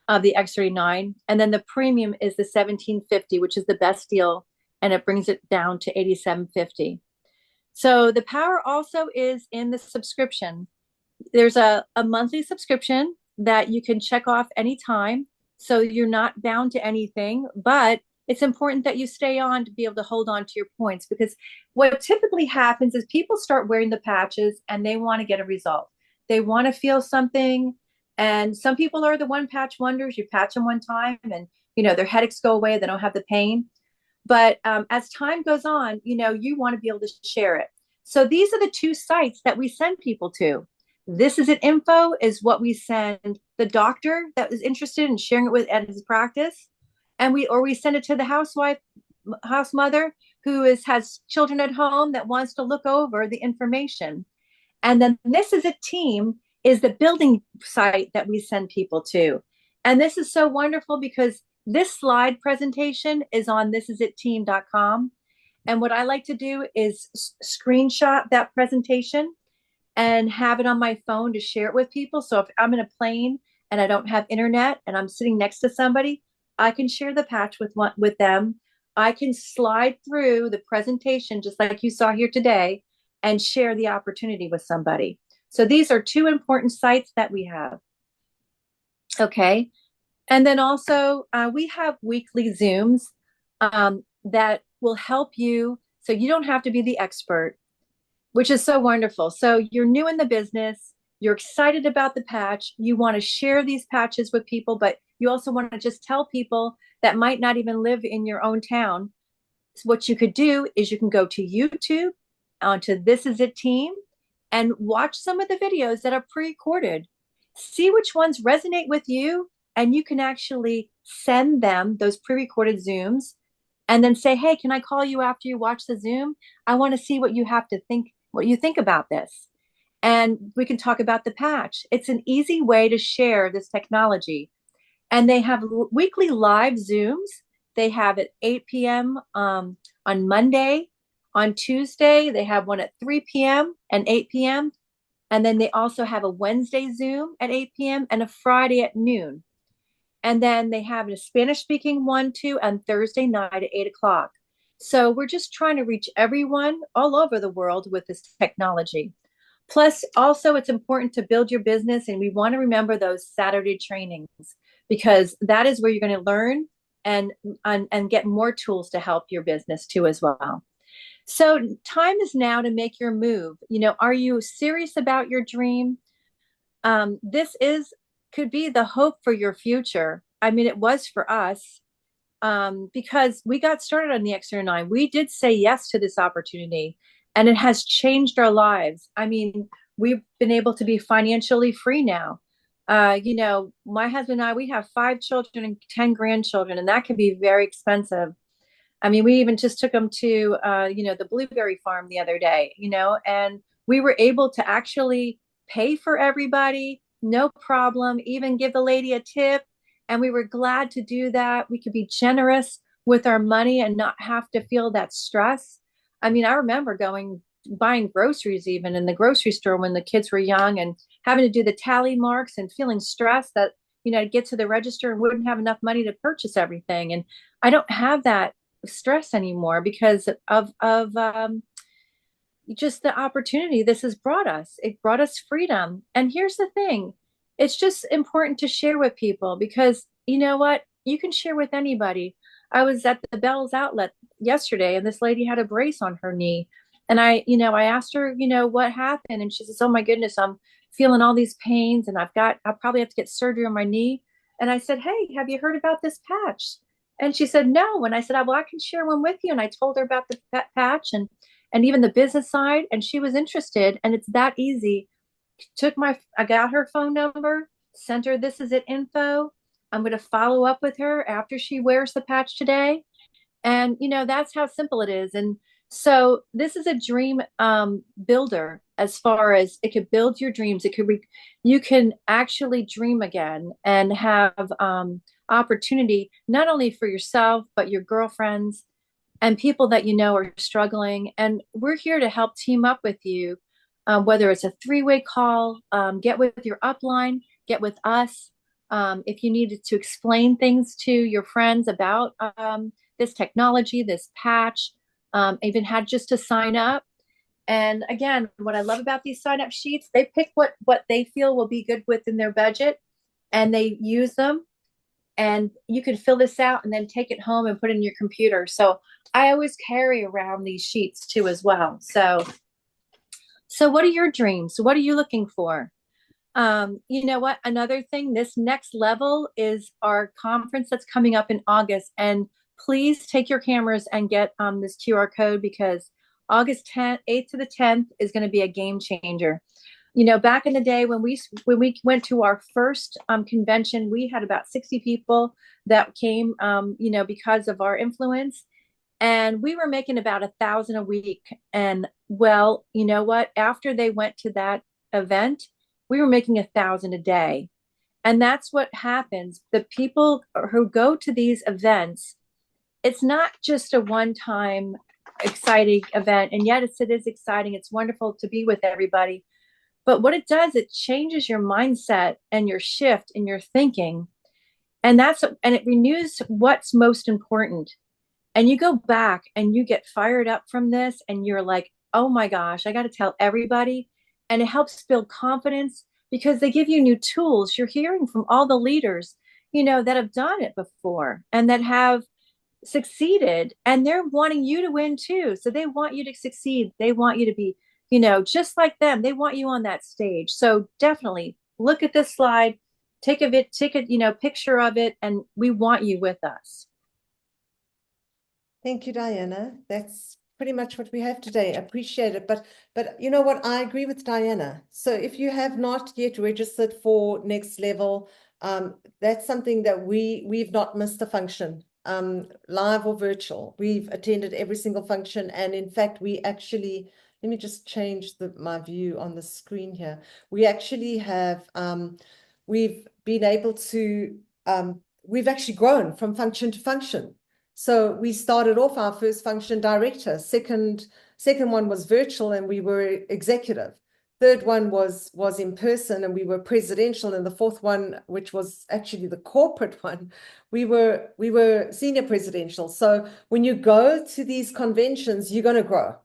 of the X39. And then the premium is the $1750, which is the best deal, and it brings it down to $87.50. So the power also is in the subscription. There's a monthly subscription that you can check off anytime, so you're not bound to anything, but it's important that you stay on to be able to hold on to your points, because what typically happens is people start wearing the patches and they want to get a result. They want to feel something. And some people are the one patch wonders. You patch them one time and, you know, their headaches go away. They don't have the pain. But as time goes on, you know, you want to be able to share it. So these are the 2 sites that we send people to. This is it info is what we send the doctor that is interested in sharing it with at his practice. And we send it to the house mother who has children at home that wants to look over the information. And then this is a team is the building site that we send people to. And this is so wonderful because this slide presentation is on thisisitteam.com. And what I like to do is screenshot that presentation and have it on my phone to share it with people. So if I'm in a plane and I don't have internet and I'm sitting next to somebody, I can share the patch with them. I can slide through the presentation just like you saw here today and share the opportunity with somebody. So these are 2 important sites that we have. Okay. And then also we have weekly Zooms. that will help you so you don't have to be the expert, which is so wonderful. So you're new in the business, you're excited about the patch, you want to share these patches with people, but you also want to just tell people that might not even live in your own town. So what you could do is you can go to YouTube, onto This Is It team, and watch some of the videos that are pre-recorded. See which ones resonate with you, and you can actually send them those pre-recorded Zooms and then say, hey, can I call you after you watch the Zoom? I want to see what you have to think, what you think about this. And we can talk about the patch. It's an easy way to share this technology. And they have weekly live Zooms. They have at 8 p.m. On Monday. On Tuesday, they have one at 3 p.m. and 8 p.m. And then they also have a Wednesday Zoom at 8 p.m. and a Friday at noon. And then they have a Spanish speaking one too, and Thursday night at 8 o'clock. So we're just trying to reach everyone all over the world with this technology. Plus, also, it's important to build your business, and we want to remember those Saturday trainings, because that is where you're going to learn and get more tools to help your business too as well. So time is now to make your move. You know, are you serious about your dream? This could be the hope for your future. I mean, it was for us, because we got started on the X39. We did say yes to this opportunity, and it has changed our lives. I mean, we've been able to be financially free now. You know, my husband and I, we have 5 children and 10 grandchildren, and that can be very expensive. I mean, we even just took them to, you know, the blueberry farm the other day, you know, and we were able to actually pay for everybody, no problem, even give the lady a tip. And we were glad to do that. We could be generous with our money and not have to feel that stress. I mean, I remember buying groceries even in the grocery store when the kids were young, and having to do the tally marks and feeling stressed that, you know, I'd get to the register and wouldn't have enough money to purchase everything. And I don't have that stress anymore because of just the opportunity this has brought us. It brought us freedom. And here's the thing, it's just important to share with people, because you know what, you can share with anybody. I was at the Bell's Outlet yesterday, and this lady had a brace on her knee, and I asked her, you know, what happened, and she says, oh my goodness, I'm feeling all these pains, and I'll probably have to get surgery on my knee. And I said, hey, have you heard about this patch? And she said, no. And I said, well, I can share one with you. And I told her about the patch and even the business side. And she was interested. And it's that easy. I got her phone number, sent her This Is It info. I'm going to follow up with her after she wears the patch today. And, you know, that's how simple it is. And so this is a dream builder, as far as it could build your dreams. You can actually dream again and have opportunity, not only for yourself, but your girlfriends and people that you know are struggling. And we're here to help team up with you, whether it's a 3-way call, get with your upline, get with us. If you needed to explain things to your friends about this technology, this patch, even had just to sign up. And again, what I love about these sign up sheets, they pick what they feel will be good within their budget, and they use them. And you can fill this out and then take it home and put it in your computer. So I always carry around these sheets too as well. So what are your dreams? What are you looking for? You know what? Another thing, this next level is our conference that's coming up in August. And please take your cameras and get this QR code, because August 8th to the 10th is going to be a game changer. You know, back in the day when we went to our first convention, we had about 60 people that came, you know, because of our influence, and we were making about 1,000 a week. And well, you know what? After they went to that event, we were making 1,000 a day, and that's what happens. The people who go to these events, it's not just a one-time exciting event, and yet it is exciting. It's wonderful to be with everybody. But what it does, it changes your mindset and your shift in your thinking. And it renews what's most important. And you go back and you get fired up from this, and you're like, oh my gosh, I got to tell everybody. And it helps build confidence, because they give you new tools. You're hearing from all the leaders, you know, that have done it before, and that have succeeded, and they're wanting you to win too. So they want you to succeed. They want you to be, just like them. They want you on that stage. So definitely look at this slide, take a picture of it, and we want you with us. Thank you, Diana. That's pretty much what we have today. Appreciate it. But you know what? I agree with Diana. So if you have not yet registered for Next Level, that's something that we've not missed a function, live or virtual. We've attended every single function. And in fact, we actually, let me just change my view on the screen here. We actually have, we've been able to, we've actually grown from function to function. So we started off our first function director, second one was virtual and we were executive. Third one was in person and we were presidential, and the fourth one, which was actually the corporate one, we were senior presidential. So when you go to these conventions, you're going to grow.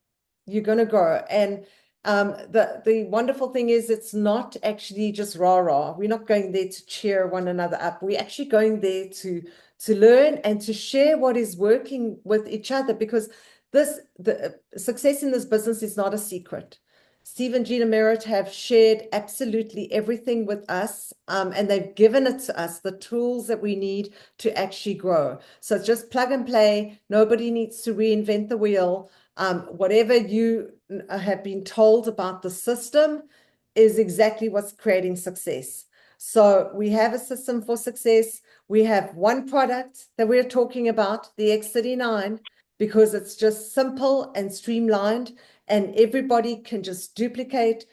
You're going to grow. And the wonderful thing is it's not actually just rah-rah. We're not going there to cheer one another up. We're actually going there to learn and to share what is working with each other, because the success in this business is not a secret. Steve and Gina Merritt have shared absolutely everything with us, and they've given it to us, the tools that we need to actually grow. So it's just plug and play. Nobody needs to reinvent the wheel. Whatever you have been told about the system is exactly what's creating success. So we have a system for success. We have one product that we're talking about, the X39, because it's just simple and streamlined, and everybody can just duplicate.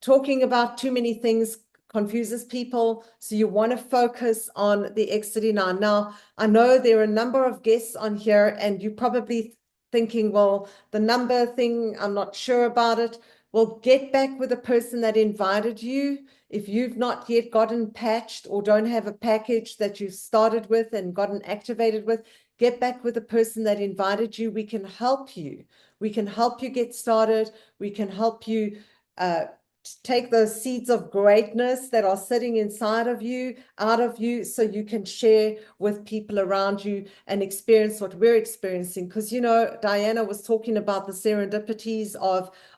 Talking about too many things confuses people, so you want to focus on the X39. Now, I know there are a number of guests on here, and you're probably thinking, well, the number thing, I'm not sure about it. Well, get back with the person that invited you. If you've not yet gotten patched or don't have a package that you've started with and gotten activated with, get back with the person that invited you. We can help you. We can help you get started. We can help you take those seeds of greatness that are sitting inside of you, out of you, so you can share with people around you and experience what we're experiencing. Because, Diana was talking about the serendipities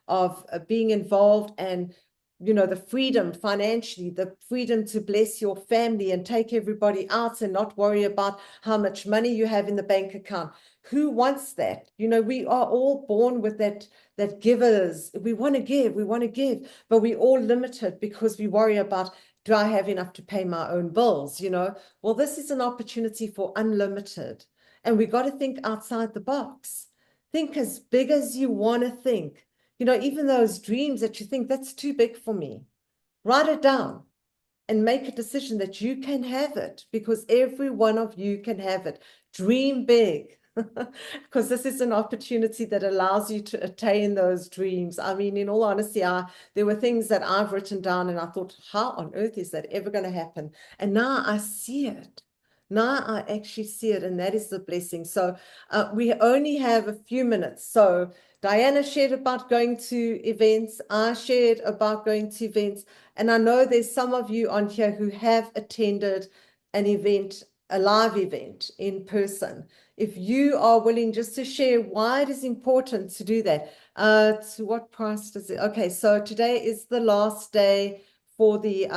of being involved, and the freedom financially, the freedom to bless your family and take everybody out and not worry about how much money you have in the bank account. Who wants that? We are all born with that givers. We want to give, but we all limited because we worry about, do I have enough to pay my own bills? Well, this is an opportunity for unlimited, and we got to think outside the box. Think as big as you want to think. Even those dreams that you think that's too big for me, write it down and make a decision that you can have it, because every one of you can have it. Dream big, because this is an opportunity that allows you to attain those dreams. I mean, in all honesty, there were things that I've written down and I thought, how on earth is that ever going to happen? And now I see it. Now I actually see it, and that is the blessing. So we only have a few minutes. So Diana shared about going to events. I shared about going to events. And I know there's some of you on here who have attended an event, a live event in person. If you are willing just to share why it is important to do that, to what price does it? Okay, so today is the last day for the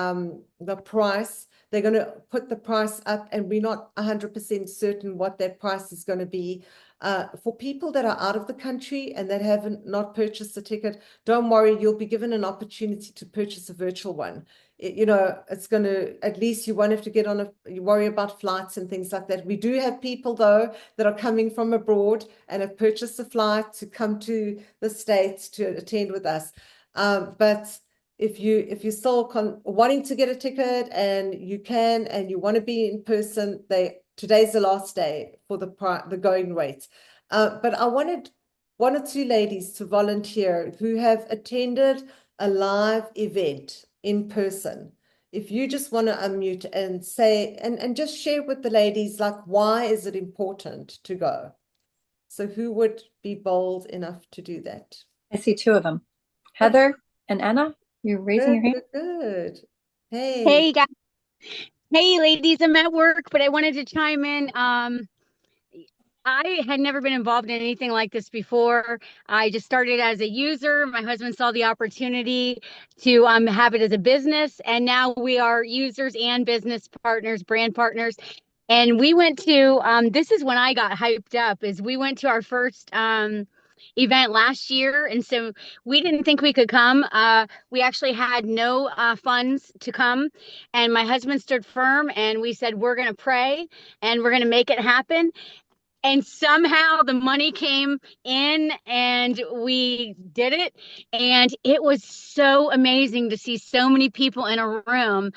price. They're going to put the price up, and we're not 100% certain what that price is going to be. For people that are out of the country and that haven't not purchased a ticket, don't worry, you'll be given an opportunity to purchase a virtual one. It's going to, at least you won't have to you worry about flights and things like that. We do have people, though, that are coming from abroad and have purchased a flight to come to the States to attend with us. But if you're still wanting to get a ticket and you want to be in person, today's the last day for the going rates. But I wanted one or two ladies to volunteer who have attended a live event in person. If you just want to unmute and say, and just share with the ladies, like, why is it important to go? So who would be bold enough to do that? I see two of them, Heather and Anna. You're raising your hand. Good. Hey. Hey guys. Hey, ladies, I'm at work, but I wanted to chime in. I had never been involved in anything like this before. I just started as a user. My husband saw the opportunity to have it as a business, and now we are users and business partners, brand partners. And we went to this is when I got hyped up, is we went to our first event last year, and so we didn't think we could come. We actually had no funds to come, and my husband stood firm, and we said we're going to pray and we're going to make it happen. And somehow the money came in and we did it. And it was so amazing to see so many people in a room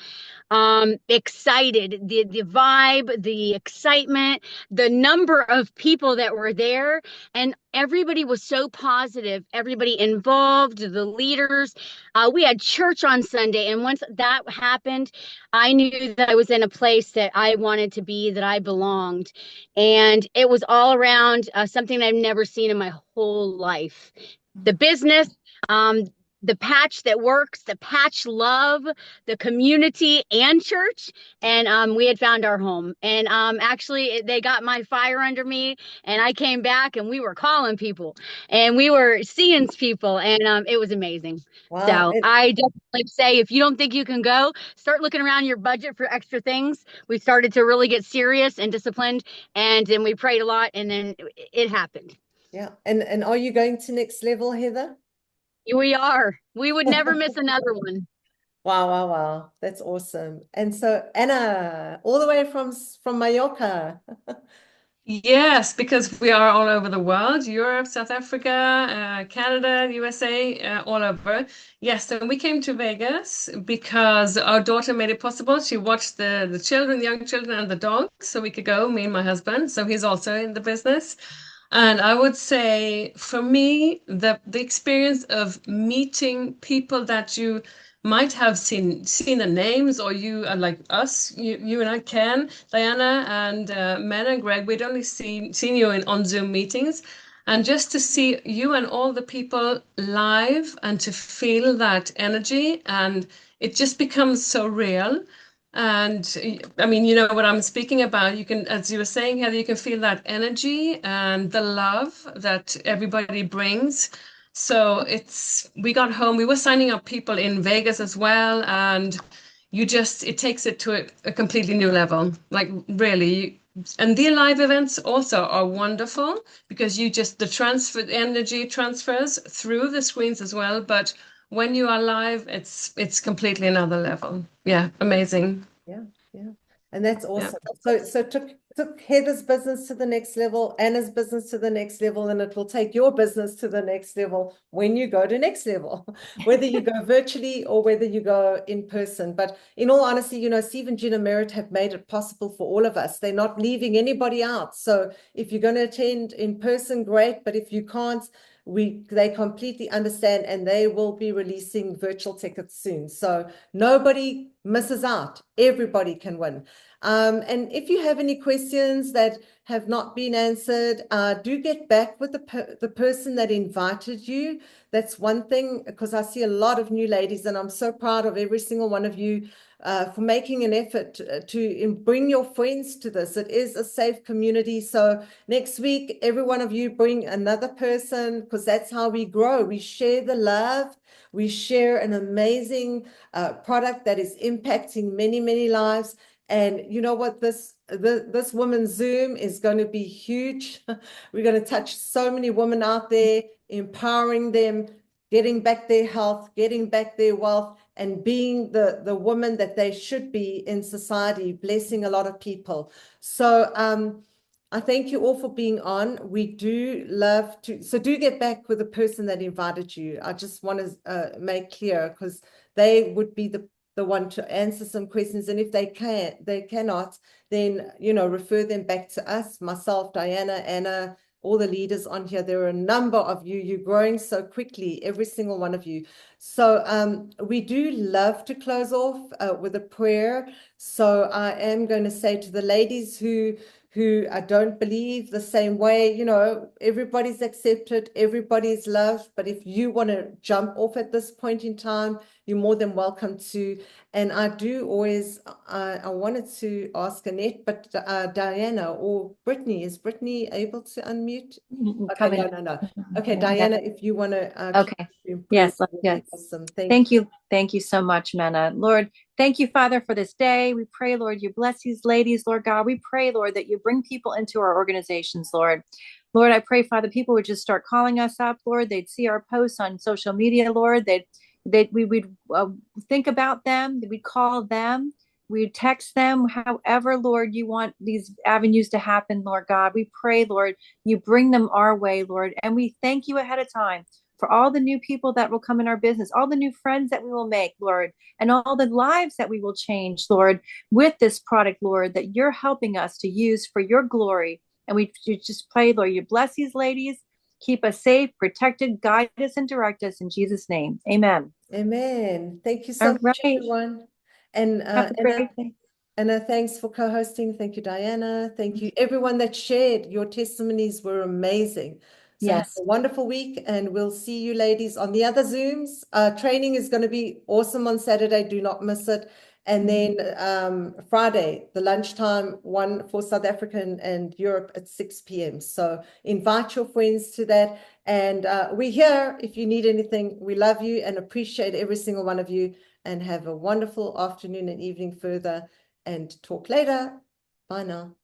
excited, the vibe, the excitement, the number of people that were there, and everybody was so positive, everybody involved, the leaders. We had church on Sunday, and once that happened, I knew that I was in a place that I wanted to be, that I belonged. And it was all around something I've never seen in my whole life. The business, um, the patch that works, the patch love, the community and church. And we had found our home. And actually, they got my fire under me, and I came back and we were calling people and we were seeing people, and it was amazing. Wow. So I definitely say, if you don't think you can go, start looking around your budget for extra things. We started to really get serious and disciplined, and then we prayed a lot, and then it happened. Yeah. And are you going to next level, Heather? We are. We would never miss another one. Wow, wow, wow. That's awesome. And so Anna, all the way from Mallorca. Yes, because we are all over the world, Europe, South Africa, Canada, USA, all over. Yes, and we came to Vegas because our daughter made it possible. She watched the children, the young children, and the dogs, so we could go, me and my husband. So he's also in the business. And I would say for me, the experience of meeting people that you might have seen the names, or you are like us, you and I, Ken, Diana, and Mena and Greg, we'd only seen you on Zoom meetings. And just to see you and all the people live and to feel that energy, and it just becomes so real. And I mean, you know what I'm speaking about. You can, as you were saying, Heather, you can feel that energy and the love that everybody brings. So we got home, we were signing up people in Vegas as well. And it takes it to a completely new level. Like really. And the live events also are wonderful because the energy transfers through the screens as well. But when you are live, it's completely another level. Yeah, amazing. Yeah, yeah. And that's Yeah. awesome. So took Heather's business to the next level, Anna's business to the next level, and it will take your business to the next level when you go to next level, whether you go virtually or whether you go in person. But in all honesty, you know, Steve and Gina Merritt have made it possible for all of us. They're not leaving anybody out. So if you're going to attend in person, great. But if you can't, they completely understand, and they will be releasing virtual tickets soon. So nobody misses out. Everybody can win. And if you have any questions that have not been answered, do get back with the person that invited you. That's one thing, because I see a lot of new ladies, and I'm so proud of every single one of you for making an effort to bring your friends to this. It is a safe community. So next week, every one of you bring another person, because that's how we grow. We share the love. We share an amazing product that is impacting many, many lives. And you know what? This women's Zoom is going to be huge. We're going to touch so many women out there, empowering them, getting back their health, getting back their wealth, and being the woman that they should be in society, blessing a lot of people. So I thank you all for being on. We do love to, so do get back with the person that invited you. I just want to make clear, because they would be the one to answer some questions. And if they cannot, then, you know, refer them back to us, myself, Diana, Anna, all the leaders on here. There are a number of you. You're growing so quickly, every single one of you. So we do love to close off with a prayer. So I am going to say to the ladies who who don't believe the same way. You know, everybody's accepted, everybody's loved, but if you want to jump off at this point in time, you're more than welcome to. And I do always, I wanted to ask Annette, but Diana or Brittany, is Brittany able to unmute? Okay, no. Okay, Diana, if you want to Okay. Yes, yes. Awesome. Thank you. Thank you so much, Mena. Lord, thank you, Father, for this day. We pray, Lord, you bless these ladies, Lord God. We pray, Lord, that you bring people into our organizations, Lord. Lord, I pray, Father, people would just start calling us up, Lord. They'd see our posts on social media, Lord. We would think about them. We'd call them. We'd text them. However, Lord, you want these avenues to happen, Lord God. We pray, Lord, you bring them our way, Lord. And we thank you ahead of time for all the new people that will come in our business, all the new friends that we will make, Lord, and all the lives that we will change, Lord, with this product, Lord, that you're helping us to use for your glory. And we just pray, Lord, you bless these ladies, keep us safe, protected, guide us and direct us in Jesus' name. Amen. Amen. Thank you so much, everyone. And have a great day. Anna, thanks for co-hosting. Thank you, Diana. Thank you, everyone that shared. Your testimonies were amazing. So yes. have a wonderful week, and we'll see you ladies on the other Zooms. Training is going to be awesome on Saturday. Do not miss it. And then Friday, the lunchtime one for South Africa and Europe at 6 p.m. So invite your friends to that. And we're here if you need anything. We love you and appreciate every single one of you. And have a wonderful afternoon and evening further. And talk later. Bye now.